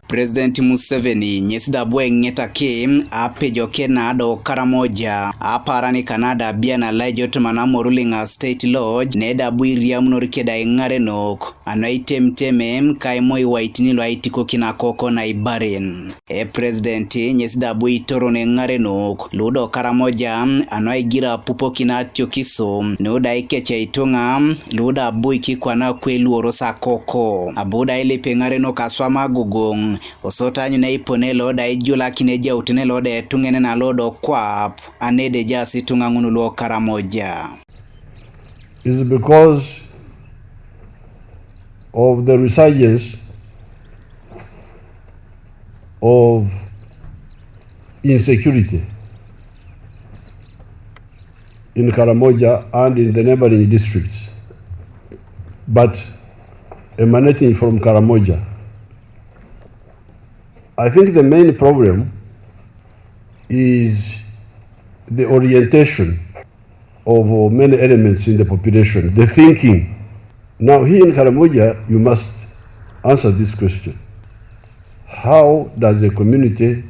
President Museveni nyesida bwe ngeta ke apejo kenado karamoja aparani Canada biana lajot manamo ruling a state lodge neda bwiria munorikeda Engarenok anaitemteme kaimoi waitinilo aitiko kinakoko na ibaren. President nyesida bwe Etoron Engarenok ludo karamoja anaigira pupo kinatio kiso nuda ikeche itunga luda bui kikwana kwelu orosa koko abuda ile Engarenok aswama gugong osotanyu na ipone loda ijula kineja utine loda tungene na lodo kwap anede jasi tungangunu lo karamoja. Is because of the resurgence of insecurity in Karamoja and in the neighboring districts, but emanating from Karamoja. I think the main problem is the orientation of many elements in the population, the thinking. Now here in Karamoja, you must answer this question. How does a community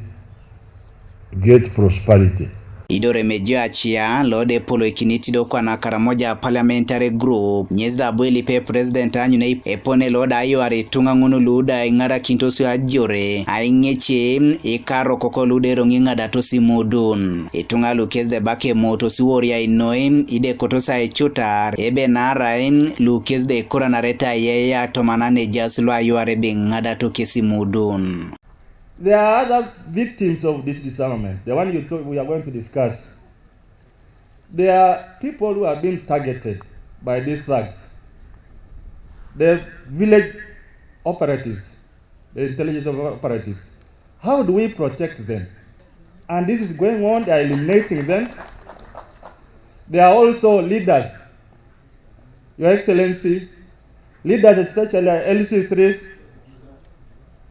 get prosperity? Idore mejia chia lode polo ikinitido kwa na Karamoja parliamentary group nyezda bweli pe president anyu na epone loda ayo aretunga ngunu luda ingara kintosi ajore aingeche ikaro koko lude ronginga datosi modun itunga lukezde bake moto siworia inoim ide kotosa echutar ebe naraim lukezde kora nareta yeya tomanane jaslo ayo arebe ngada kesi modun. There are other victims of this disarmament. The one we are going to discuss. There are people who have been targeted by these thugs. The village operatives, the intelligence operatives. How do we protect them? And this is going on, they are eliminating them. There are also leaders, Your Excellency, leaders especially LC3s,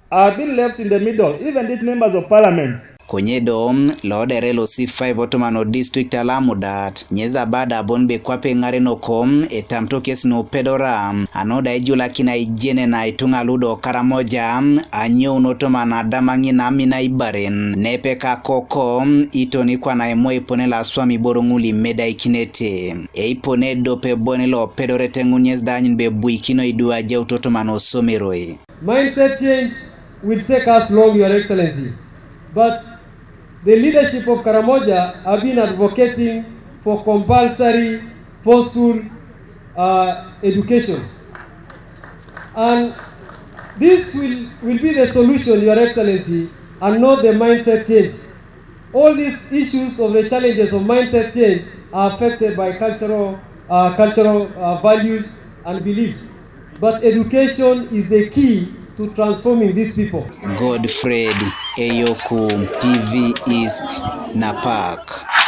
are being left in the middle, even these members of parliament. Konyedo lode relo C5 Otomano district alamudat nyeza bada bonbe kwape Engarenok etamtokes no pedora anoda ijula kina ijene na itunga ludo karamoja anyo unotomana damangi na mina ibaren nepeka koko itoni kwa na emo iponela swami boronguli meda ikinete ipone dope bonelo pedorete ngunyezda anyinbe buikino idua je utotomano someroi. Mindset change will take us long, Your Excellency, but the leadership of Karamoja have been advocating for compulsory, forceful education. And this will be the solution, Your Excellency, and not the mindset change. All these issues of the challenges of mindset change are affected by cultural values and beliefs. But education is the key to transforming these people. Godfred Eyoku, TV East, Napak.